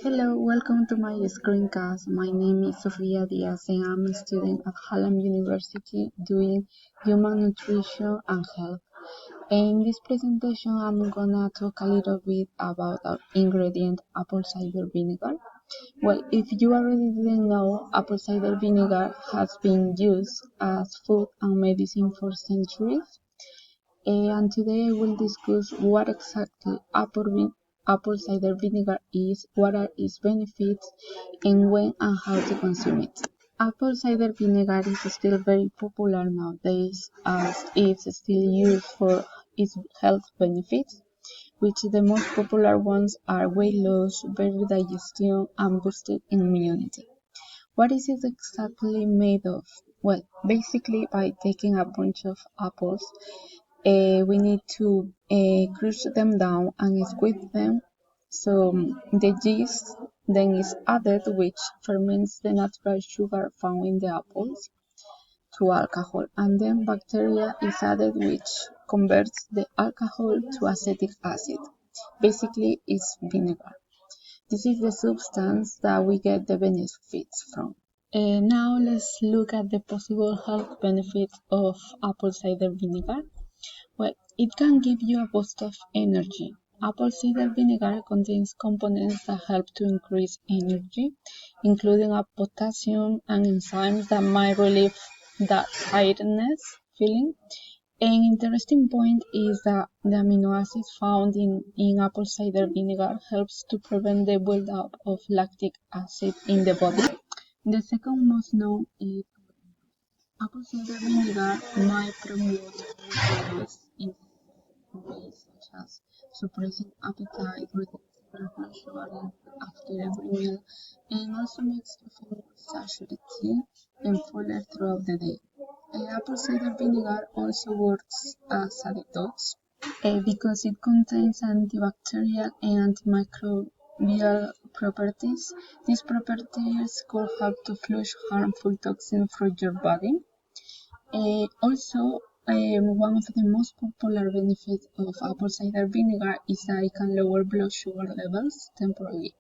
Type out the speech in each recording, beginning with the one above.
Hello, welcome to my screencast. My name is Sofia Diaz and I'm a student at Hallam University doing Human Nutrition and Health. In this presentation, I'm gonna talk a little bit about our ingredient apple cider vinegar. Well, if you already didn't know, apple cider vinegar has been used as food and medicine for centuries. And today I will discuss what exactly apple cider vinegar is, what are its benefits, and when and how to consume it. Apple cider vinegar is still very popular nowadays as it's still used for its health benefits, which the most popular ones are weight loss, better digestion, and boosted immunity. What is it exactly made of? Well, basically by taking a bunch of apples, we need to crush them down and squeeze them. So the yeast then is added, which ferments the natural sugar found in the apples to alcohol, and then bacteria is added, which converts the alcohol to acetic acid. Basically, it's vinegar. This is the substance that we get the benefits from. Now let's look at the possible health benefits of apple cider vinegar. Well, it can give you a boost of energy. Apple cider vinegar contains components that help to increase energy, including a potassium and enzymes that might relieve that tiredness feeling. An interesting point is that the amino acids found in apple cider vinegar helps to prevent the buildup of lactic acid in the body. The second most known is apple cider vinegar might promote weight loss in ways such as suppressing appetite, reducing blood sugar level after every meal, and also makes you feel more satiated and fuller throughout the day. Apple cider vinegar also works as a detox because it contains antibacterial and antimicrobial properties. These properties could help to flush harmful toxins from your body. One of the most popular benefits of apple cider vinegar is that it can lower blood sugar levels temporarily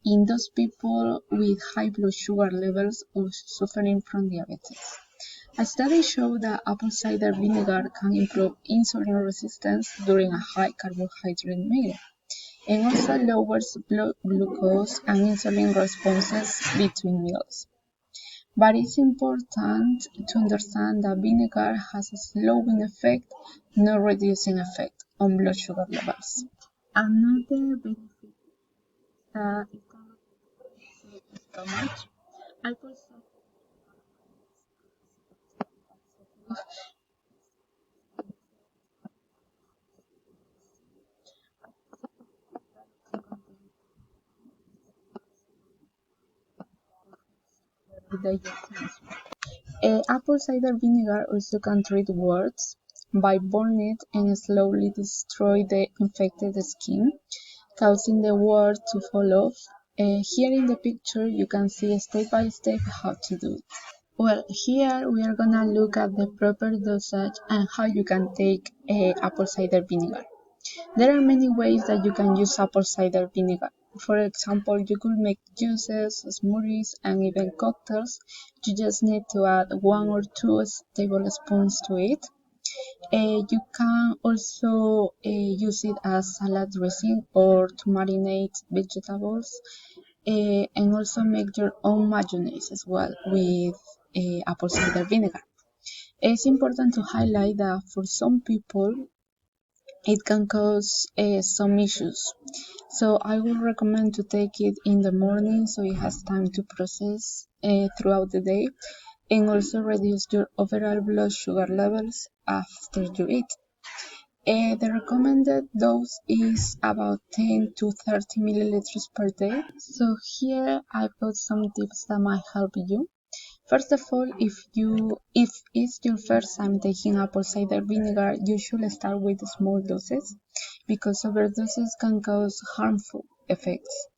in those people with high blood sugar levels or suffering from diabetes. A study showed that apple cider vinegar can improve insulin resistance during a high carbohydrate meal and also lowers blood glucose and insulin responses between meals. But it's important to understand that vinegar has a slowing effect, not reducing effect on blood sugar levels. Another benefit that it can reduce stomach. Alcohol digestion. Apple cider vinegar also can treat warts by burning it and slowly destroy the infected skin, causing the wart to fall off. Here in the picture you can see step by step how to do it. Well, here we are gonna look at the proper dosage and how you can take apple cider vinegar. There are many ways that you can use apple cider vinegar. For example, you could make juices, smoothies, and even cocktails. You just need to add 1 or 2 tablespoons to it. You can also use it as salad dressing or to marinate vegetables, and also make your own mayonnaise as well with apple cider vinegar. It's important to highlight that for some people it can cause some issues. So I would recommend to take it in the morning so it has time to process throughout the day and also reduce your overall blood sugar levels after you eat. The recommended dose is about 10 to 30 milliliters per day. So here I've got some tips that might help you. First of all, if it's your first time taking apple cider vinegar, you should start with small doses because overdoses can cause harmful effects.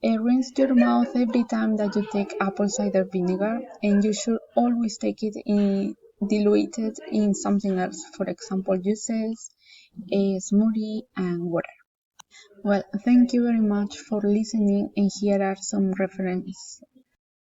Rinse your mouth every time that you take apple cider vinegar, and you should always take it diluted in something else, for example, juices, a smoothie, and water. Well, thank you very much for listening, and here are some references.